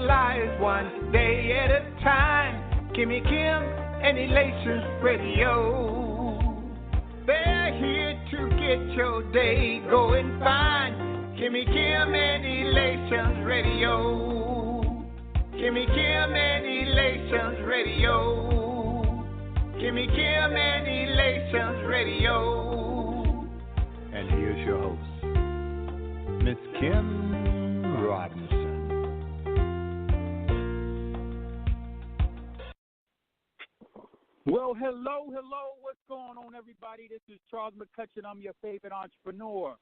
lives one day at a time. Kimmy Kim and Elations Radio. They're here to get your day going fine. Kimmy Kim and Elations Radio. Kimmy Kim and Elations Radio. Kimmy Kim and Elations Radio. And here's your host, Miss Kim Robinson. Well, hello. What's going on, everybody? This is Charles McCutcheon. I'm your favorite entrepreneur.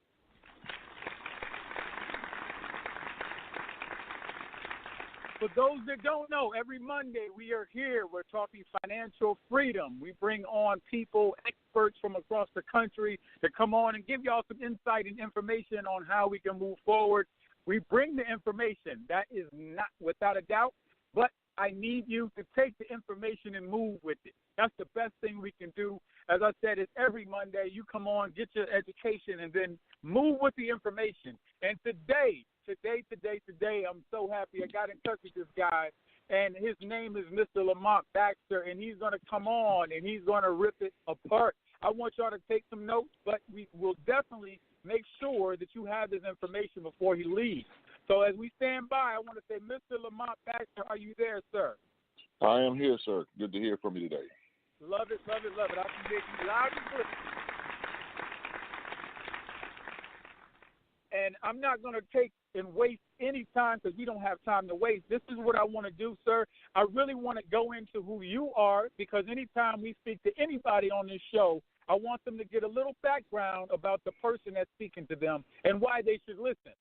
For those that don't know, every Monday we are here. We're talking financial freedom. We bring on people, experts from across the country to come on and give y'all some insight and information on how we can move forward. We bring the information. That is not without a doubt, but I need you to take the information and move with it. That's the best thing we can do. As I said, it's every Monday. You come on, get your education, and then move with the information. And today, I'm so happy I got in touch with this guy, and his name is Mr. Lamont Baxter, and he's going to come on, and he's going to rip it apart. I want y'all to take some notes, but we will definitely make sure that you have this information before he leaves. So as we stand by, I want to say, Mr. Lamont Baxter, are you there, sir? I am here, sir. Good to hear from you today. Love it. I can hear you loud and clear. And I'm not going to take and waste any time because we don't have time to waste. This is what I want to do, sir. I really want to go into who you are because anytime we speak to anybody on this show, I want them to get a little background about the person that's speaking to them and why they should listen.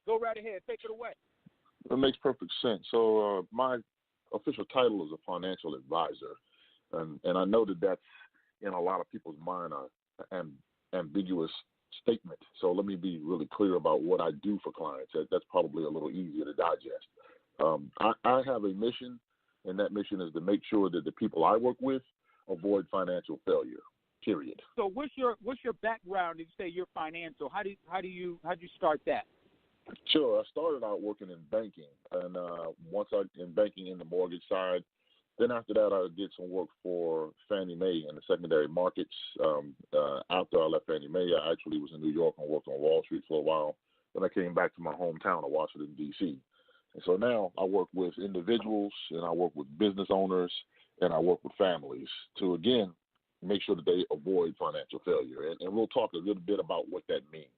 Go right ahead. Take it away. That makes perfect sense. So my official title is a financial advisor, and I know that that's in a lot of people's mind an ambiguous statement. So let me be really clear about what I do for clients. That's probably a little easier to digest. I have a mission, and that mission is to make sure that the people I work with avoid financial failure. Period. So what's your background? You say you're financial. How did you start that? Sure. I started out working in banking, and once I in banking in the mortgage side, then after that I did some work for Fannie Mae in the secondary markets. After I left Fannie Mae, I actually was in New York and worked on Wall Street for a while. Then I came back to my hometown of Washington, D.C. And so now I work with individuals, and I work with business owners, and I work with families to, again, make sure that they avoid financial failure. And we'll talk a little bit about what that means.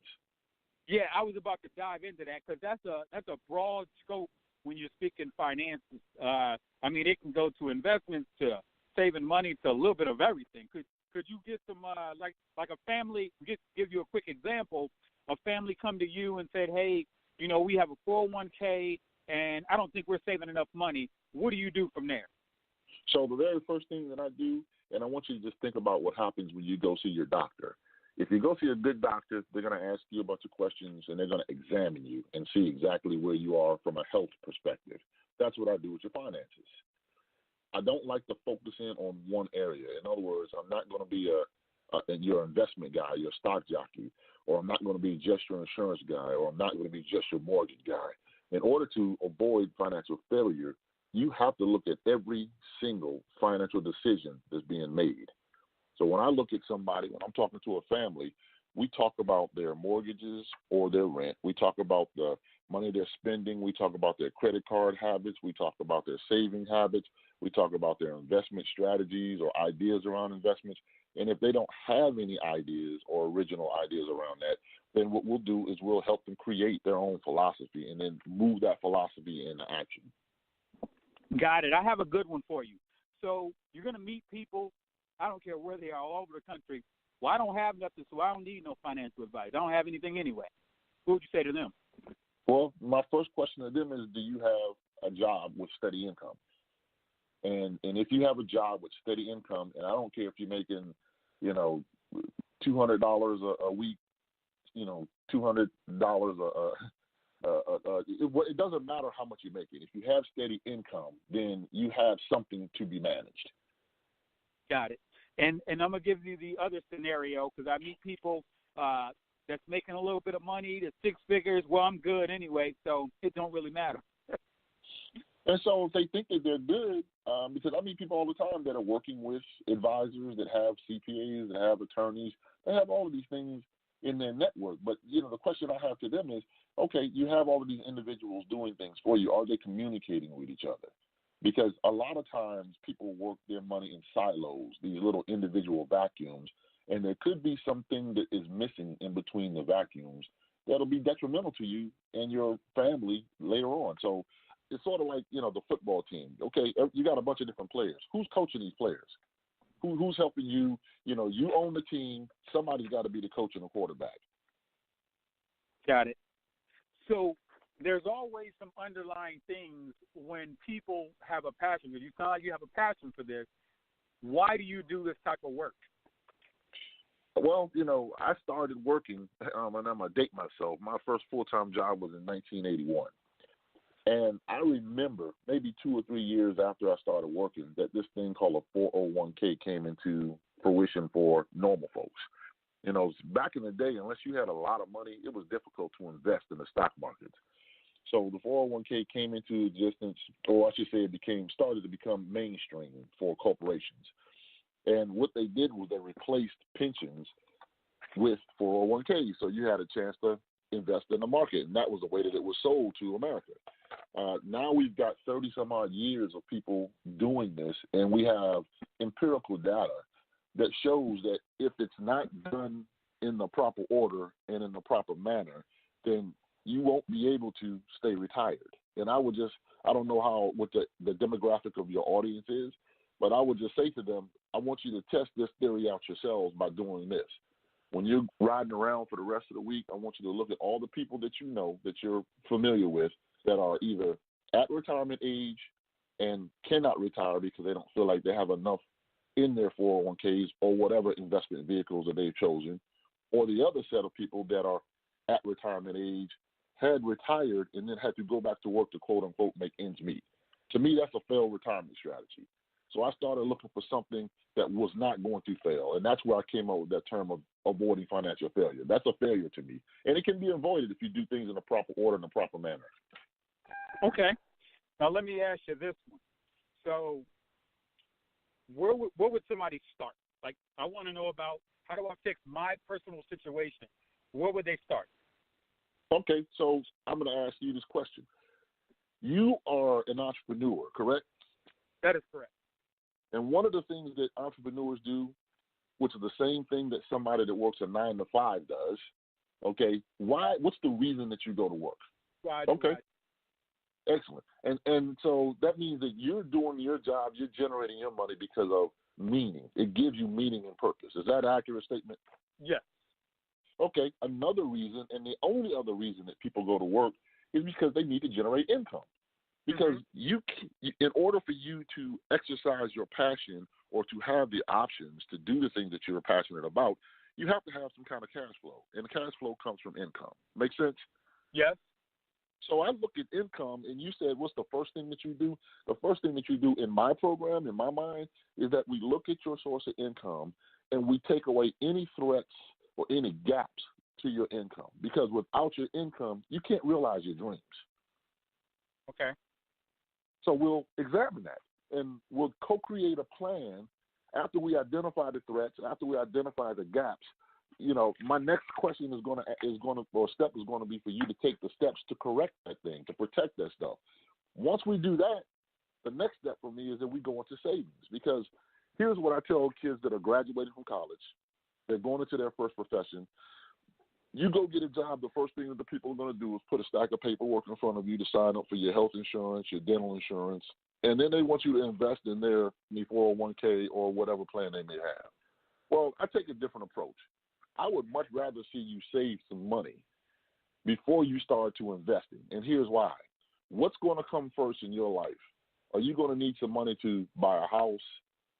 Yeah, I was about to dive into that because that's a broad scope when you're speaking finances. I mean, it can go to investments, to saving money, to a little bit of everything. Could you get some like a family? Give you a quick example. A family come to you and said, "Hey, we have a 401k, and I don't think we're saving enough money." What do you do from there? So the very first thing that I do, and I want you to just think about what happens when you go see your doctor. If you go see a good doctor, they're going to ask you a bunch of questions, and they're going to examine you and see exactly where you are from a health perspective. That's what I do with your finances. I don't like to focus in on one area. In other words, I'm not going to be your investment guy, your stock jockey, or I'm not going to be just your insurance guy, or I'm not going to be just your mortgage guy. In order to avoid financial failure, you have to look at every single financial decision that's being made. So when I look at somebody, when I'm talking to a family, we talk about their mortgages or their rent. We talk about the money they're spending. We talk about their credit card habits. We talk about their saving habits. We talk about their investment strategies or ideas around investments. And if they don't have any ideas or original ideas around that, then what we'll do is we'll help them create their own philosophy and then move that philosophy into action. Got it. I have a good one for you. So you're going to meet people. I don't care where they are, all over the country. Well, I don't have nothing, so I don't need no financial advice. I don't have anything anyway. What would you say to them? Well, my first question to them is, do you have a job with steady income? And if you have a job with steady income, and I don't care if you're making, $200 a week, $200 it doesn't matter how much you're making. If you have steady income, then you have something to be managed. Got it. And I'm going to give you the other scenario because I meet people that's making a little bit of money, that's six figures. Well, I'm good anyway, so it don't really matter. And so they think that they're good because I meet people all the time that are working with advisors that have CPAs, that have attorneys, they have all of these things in their network. But, the question I have to them is, okay, you have all of these individuals doing things for you. Are they communicating with each other? Because a lot of times people work their money in silos, these little individual vacuums, and there could be something that is missing in between the vacuums that'll be detrimental to you and your family later on. So it's sort of like, the football team. Okay, you got a bunch of different players. Who's coaching these players? Who's helping you? You own the team. Somebody's got to be the coach and the quarterback. Got it. So there's always some underlying things when people have a passion. Because you sound like you have a passion for this. Why do you do this type of work? Well, I started working, and I'm going to date myself. My first full-time job was in 1981. And I remember maybe 2 or 3 years after I started working that this thing called a 401k came into fruition for normal folks. Back in the day, unless you had a lot of money, it was difficult to invest in the stock market. So the 401k came into existence, or I should say started to become mainstream for corporations. And what they did was they replaced pensions with 401ks. So you had a chance to invest in the market, and that was the way that it was sold to America. Now we've got 30-some-odd years of people doing this, and we have empirical data that shows that if it's not done in the proper order and in the proper manner, then you won't be able to stay retired. And I don't know what the demographic of your audience is, but I would just say to them, I want you to test this theory out yourselves by doing this. When you're riding around for the rest of the week, I want you to look at all the people that you know, that you're familiar with, that are either at retirement age and cannot retire because they don't feel like they have enough in their 401ks or whatever investment vehicles that they've chosen, or the other set of people that are at retirement age, had retired, and then had to go back to work to quote-unquote make ends meet. To me, that's a failed retirement strategy. So I started looking for something that was not going to fail, and that's where I came up with that term of avoiding financial failure. That's a failure to me, and it can be avoided if you do things in the proper order and the proper manner. Okay. Now let me ask you this one. So where would somebody start? Like, I want to know about how do I fix my personal situation? Where would they start? Okay, so I'm going to ask you this question. You are an entrepreneur, correct? That is correct. And one of the things that entrepreneurs do, which is the same thing that somebody that works a 9 to 5 does, okay, what's the reason that you go to work? Right. Okay. Excellent. And so that means that you're doing your job, you're generating your money because of meaning. It gives you meaning and purpose. Is that an accurate statement? Yes. Okay. Another reason, and the only other reason that people go to work is because they need to generate income. Because in order for you to exercise your passion or to have the options to do the things that you're passionate about, you have to have some kind of cash flow. And the cash flow comes from income. Make sense? Yes. So I look at income, and you said, what's the first thing that you do? The first thing that you do in my program, in my mind, is that we look at your source of income, and we take away any threats or any gaps to your income. Because without your income, you can't realize your dreams. Okay. So we'll examine that, and we'll co-create a plan after we identify the threats, after we identify the gaps. My next question is going to be for you to take the steps to correct that thing, to protect that stuff. Once we do that, the next step for me is that we go into savings, because here's what I tell kids that are graduating from college. They're going into their first profession. You go get a job, the first thing that the people are going to do is put a stack of paperwork in front of you to sign up for your health insurance, your dental insurance, and then they want you to invest in their 401k or whatever plan they may have. Well, I take a different approach. I would much rather see you save some money before you start to investing. And here's why. What's going to come first in your life? Are you going to need some money to buy a house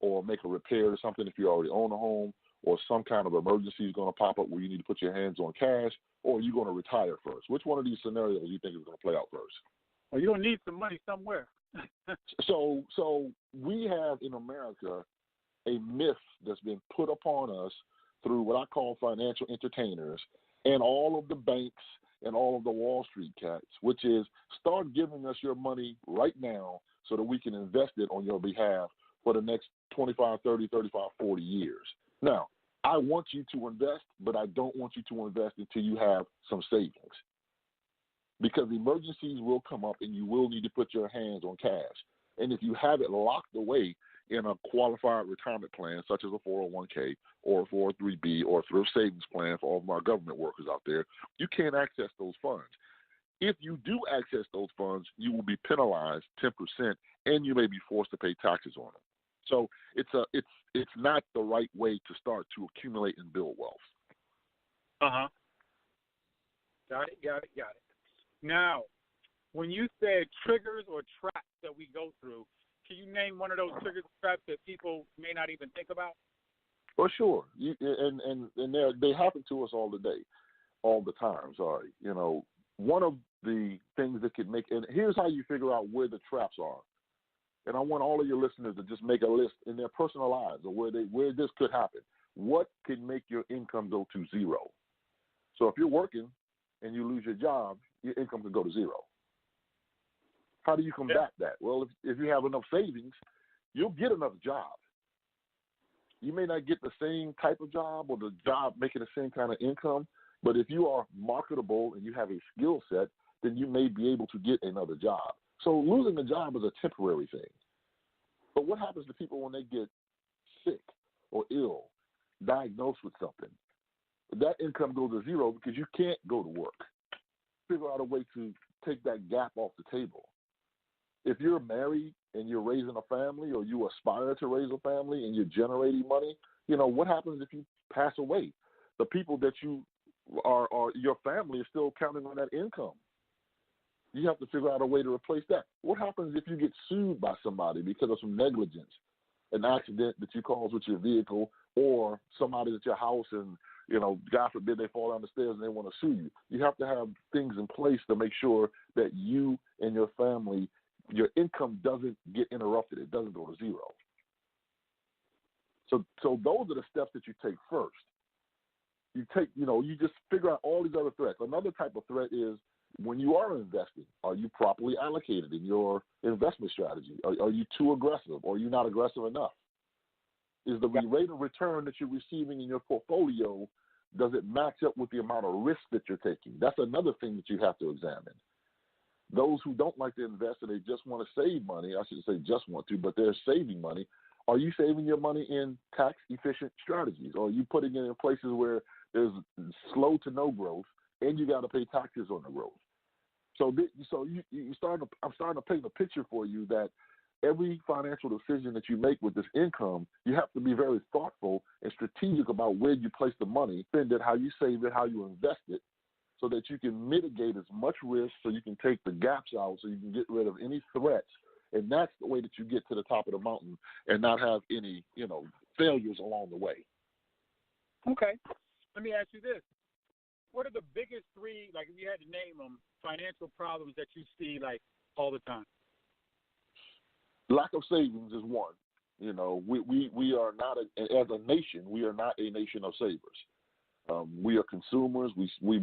or make a repair or something if you already own a home, or some kind of emergency is going to pop up where you need to put your hands on cash, or are you going to retire first? Which one of these scenarios do you think is going to play out first? Well, you're going to need some money somewhere. So we have in America a myth that's been put upon us through what I call financial entertainers and all of the banks and all of the Wall Street cats, which is start giving us your money right now so that we can invest it on your behalf for the next 25, 30, 35, 40 years. Now, I want you to invest, but I don't want you to invest until you have some savings, because emergencies will come up and you will need to put your hands on cash. And if you have it locked away in a qualified retirement plan, such as a 401k or a 403b or a thrift savings plan for all of our government workers out there, you can't access those funds. If you do access those funds, you will be penalized 10%, and you may be forced to pay taxes on them. So it's not the right way to start to accumulate and build wealth. Uh-huh. Got it. Now, when you said triggers or traps that we go through, can you name one of those triggers or traps that people may not even think about? For sure. And they happen to us all the time. Sorry. One of the things that could make, and here's how you figure out where the traps are. And I want all of your listeners to just make a list in their personal lives of where this could happen. What can make your income go to zero? So if you're working and you lose your job, your income can go to zero. How do you combat that? Well, if you have enough savings, you'll get another job. You may not get the same type of job or the job making the same kind of income, but if you are marketable and you have a skill set, then you may be able to get another job. So losing a job is a temporary thing. But what happens to people when they get sick or ill, diagnosed with something? That income goes to zero because you can't go to work. Figure out a way to take that gap off the table. If you're married and you're raising a family, or you aspire to raise a family and you're generating money, what happens if you pass away? The people that you are your family is still counting on that income. You have to figure out a way to replace that. What happens if you get sued by somebody because of some negligence, an accident that you caused with your vehicle, or somebody at your house and, God forbid they fall down the stairs and they want to sue you? You have to have things in place to make sure that you and your family, your income doesn't get interrupted. It doesn't go to zero. So those are the steps that you take first. You just figure out all these other threats. Another type of threat is when you are investing, are you properly allocated in your investment strategy? Are you too aggressive, or are you not aggressive enough? Is the rate of return that you're receiving in your portfolio, does it match up with the amount of risk that you're taking? That's another thing that you have to examine. Those who don't like to invest and they just want to save money, I should say just want to, but they're saving money. Are you saving your money in tax-efficient strategies? Or are you putting it in places where there's slow to no growth and you got to pay taxes on the growth? So I'm starting to paint a picture for you that every financial decision that you make with this income, you have to be very thoughtful and strategic about where you place the money, spend it, how you save it, how you invest it, so that you can mitigate as much risk, so you can take the gaps out, so you can get rid of any threats. And that's the way that you get to the top of the mountain and not have any, failures along the way. Okay. Let me ask you this. What are the biggest three, like if you had to name them, financial problems that you see all the time? Lack of savings is one. We are not, as a nation, we are not a nation of savers. We are consumers. We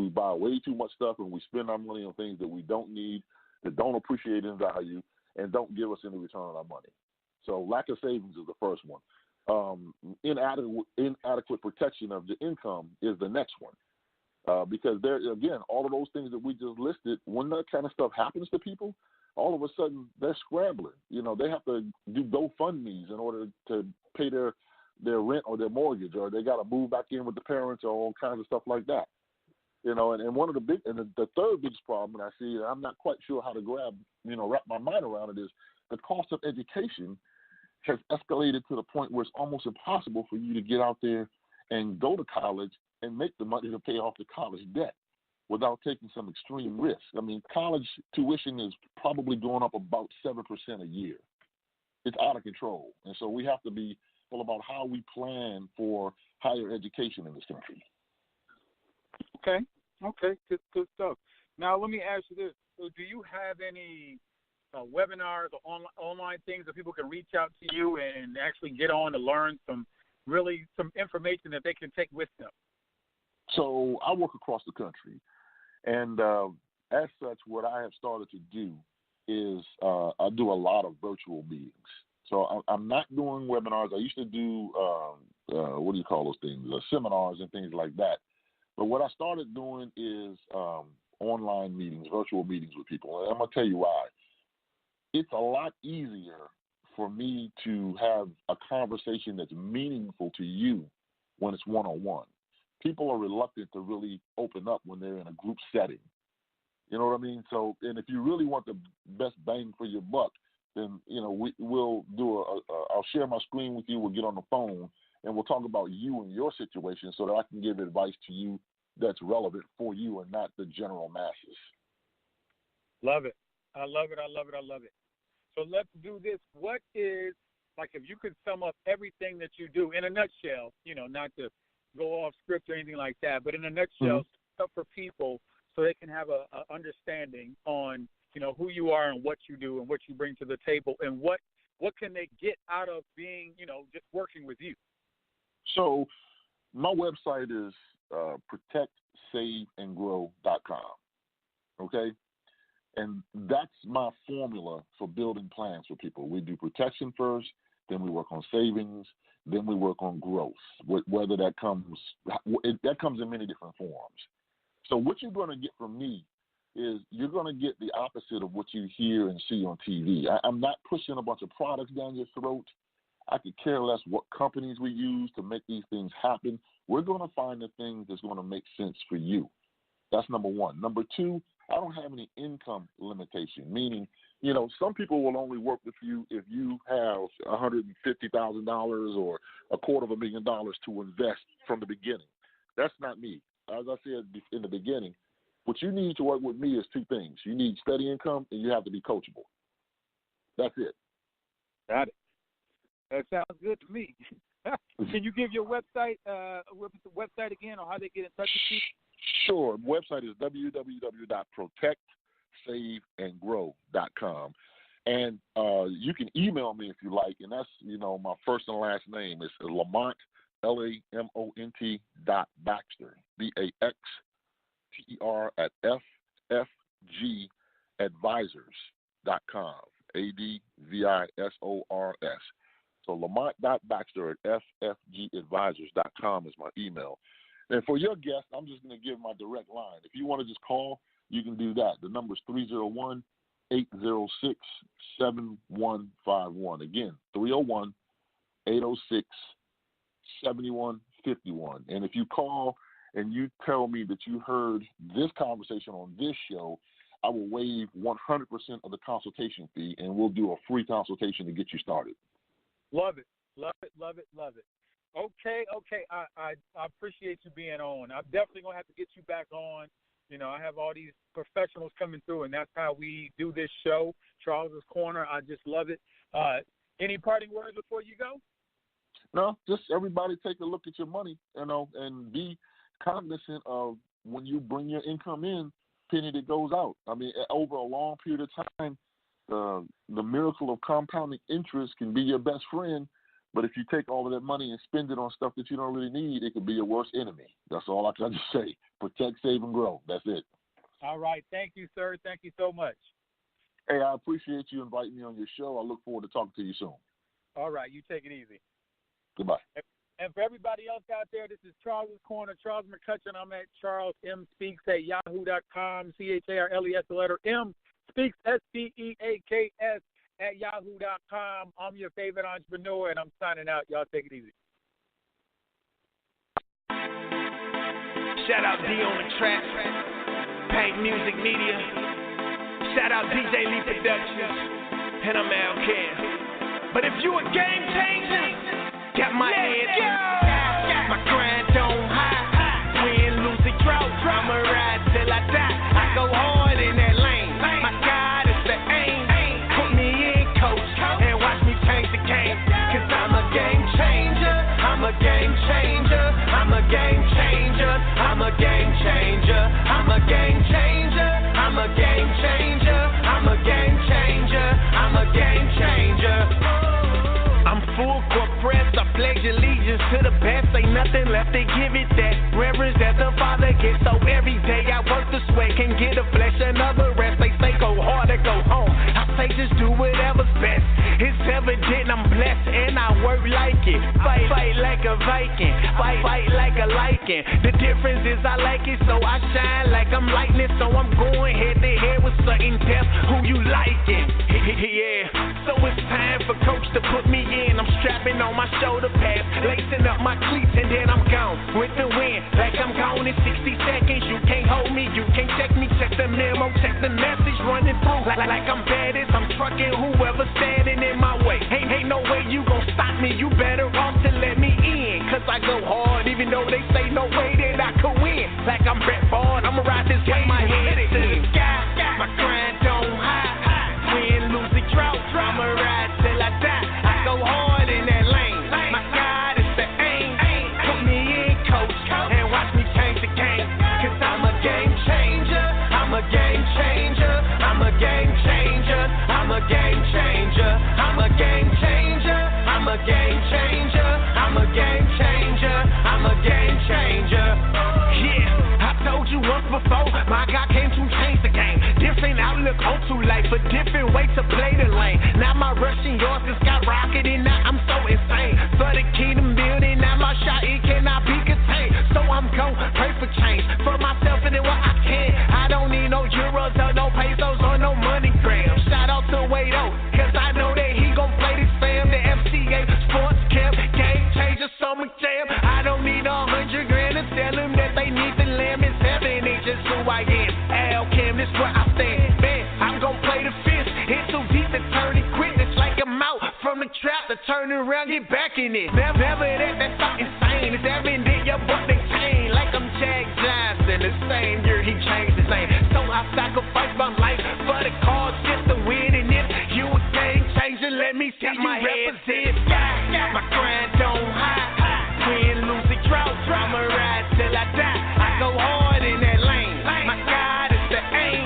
buy way too much stuff, and we spend our money on things that we don't need, that don't appreciate in value, and don't give us any return on our money. So lack of savings is the first one. Inadequate protection of the income is the next one. Because there, again, all of those things that we just listed, when that kind of stuff happens to people, all of a sudden they're scrambling. They have to do GoFundMes in order to pay their rent or their mortgage, or they got to move back in with the parents, or all kinds of stuff like that. And one of the third biggest problem that I see, and I'm not quite sure how to wrap my mind around it, is the cost of education has escalated to the point where it's almost impossible for you to get out there and go to college and make the money to pay off the college debt without taking some extreme risk. I mean, college tuition is probably going up about 7% a year. It's out of control. And so we have to be all about how we plan for higher education in this country. Okay, good stuff. Now, let me ask you this. So do you have any webinars or online things that people can reach out to you and actually get on to learn some information that they can take with them? So I work across the country, And as such, what I have started to do is I do a lot of virtual meetings. So I'm not doing webinars. I used to do, what do you call those things, seminars and things like that. But what I started doing is online meetings, virtual meetings with people. And I'm going to tell you why. It's a lot easier for me to have a conversation that's meaningful to you when it's one-on-one. People are reluctant to really open up when they're in a group setting. You know what I mean? So, and if you really want the best bang for your buck, then, you know, we'll do I'll share my screen with you. We'll get on the phone and we'll talk about you and your situation so that I can give advice to you that's relevant for you and not the general masses. Love it. I love it. I love it. I love it. So let's do this. What is, like, if you could sum up everything that you do in a nutshell, you know, not to go off script or anything like that, but in a nutshell, stuff for people so they can have a understanding on, you know, who you are and what you do and what you bring to the table and what can they get out of being, you know, just working with you. So my website is protectsaveandgrow.com, okay? And that's my formula for building plans for people. We do protection first, then we work on savings, then we work on growth, whether that comes in many different forms. So what you're going to get from me is you're going to get the opposite of what you hear and see on TV. I'm not pushing a bunch of products down your throat. I could care less what companies we use to make these things happen. We're going to find the things that's going to make sense for you. That's number one. Number two, I don't have any income limitation, meaning, you know, some people will only work with you if you have $150,000 or $250,000 to invest from the beginning. That's not me. As I said in the beginning, what you need to work with me is two things. You need steady income and you have to be coachable. That's it. Got it. That sounds good to me. Can you give your website again or how they get in touch with you? Sure. The website is www.protectsaveandgrow.com. And you can email me if you like, and that's, you know, my first and last name. It's Lamont, LAMONT .Baxter, BAXTER at FFGadvisors.com, ADVISORS. So Lamont.Baxter at FFGadvisors.com is my email. And for your guest, I'm just going to give my direct line. If you want to just call, you can do that. The number is 301-806-7151. Again, 301-806-7151. And if you call and you tell me that you heard this conversation on this show, I will waive 100% of the consultation fee, and we'll do a free consultation to get you started. Love it. Love it. Love it. Love it. Okay. I appreciate you being on. I'm definitely going to have to get you back on. You know, I have all these professionals coming through, and that's how we do this show, Charles's Corner. I just love it. Any parting words before you go? No, just everybody take a look at your money, you know, and be cognizant of when you bring your income in, penny that goes out. I mean, over a long period of time, the miracle of compounding interest can be your best friend. But if you take all of that money and spend it on stuff that you don't really need, it could be your worst enemy. That's all I can just say. Protect, save, and grow. That's it. All right. Thank you, sir. Thank you so much. Hey, I appreciate you inviting me on your show. I look forward to talking to you soon. All right. You take it easy. Goodbye. And for everybody else out there, this is Charles's Corner. Charles McCutcheon. I'm at charlesmspeaks@yahoo.com. CHARLES, the letter M. Speaks, SPEAKS. at yahoo.com. I'm your favorite entrepreneur, and I'm signing out. Y'all take it easy. Shout out D on the track, Paint Music Media. Shout out DJ Lee Productions, and I'm Al Care. But if you a game changer, got my head up. My grind don't hide. Win, lose, or draw. I'ma ride till I die. I go hard in that lane. My God is the aim. And watch me change the game, cause I'm a game changer. I'm a game changer. I'm a game changer. I'm a game changer. I'm a game changer. I'm a game changer. I'm a game changer. I'm a game changer. I'm full court press. I pledge allegiance to the best. Ain't nothing left to give it that reverence that the Father gets. So every day I work the sweat. say just do whatever's best. It's evident I'm blessed and I work like it. Fight like a Viking, fight like a lichen. The difference is I like it, so I shine like I'm lightning. So I'm going head to head with certain depth. Who you liking? Yeah. So it's time for coach to put me in. I'm strapping on my shoulder pads, lacing up my cleats, and then I'm gone with the wind. Like I'm gone in 60 seconds. You can't hold me, you can't check me. Check the memo, check the message running through. Like I'm baddest, I'm trucking whoever's standing in my way. Ain't no way you gon' stop me. You better off to let me in, cause I go hard, even though they say no way that I could win. Like I'm Brett Ford, I'ma ride this way, my head to the sky. My grind don't hide, win, lose, or drought. I'ma ride till I die. I go hard in that lane. My God is the aim. Put me in, coach, and watch me change the game. Cause I'm a game changer. I'm a game changer. I'm a game changer. I'm a game changer. I'm a game changer. I'm a game changer. I'm a game changer. I'm a game changer. Yeah, I told you once before, my God came to change the game. Different outlook on to life, a different way to play the lane. Now my rush and yours is skyrocketing. Now I'm so insane. For the kingdom building, now my shot, it cannot be contained. So I'm gon' pray for change for myself and then what I can. I don't need no euros or no pesos or no money grams. Shout out to Wado, cause I know that he gon' play this fam. The FCA Sports Camp, game changer, summer jam. I don't need 100 grand to tell them that they need the lamb. It's heaven, it's just who I am. Al Cam, this where I stand. Man, I'm gon' play the fifth. It's too deep to turn and quit. It's like I'm out from the trap to turn around, get back in it. Never that's so insane. It's evident your butt they chain. Like I'm Jack Johnson, the same year he changed his name. So I sacrifice my life for the cause just to win. And if you a game changer, let me see you represent. My grind don't hide, win, lose, or drought. I'ma ride till I die. I go hard in that lane. My God is the aim.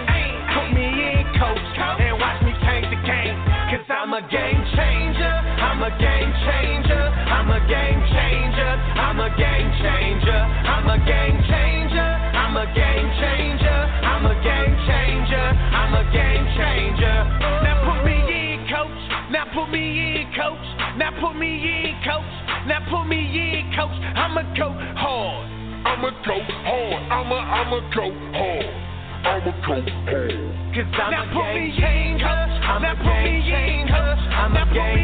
Put me in, coach, and watch me change the game. Cause I'm a game changer. I'm a game changer. I'm a game changer. I'm a game changer. I'm a game changer. I'm a game changer. I'm a game changer. I'm a game changer. Now put me in, coach. Now put me in, coach. Now put me in, coach. Now put me in, coach. I'ma go hard. I'ma go hard. I'ma go hard. I'ma go hard. Cause I'm a game changer. I'm a game changer. I'm a game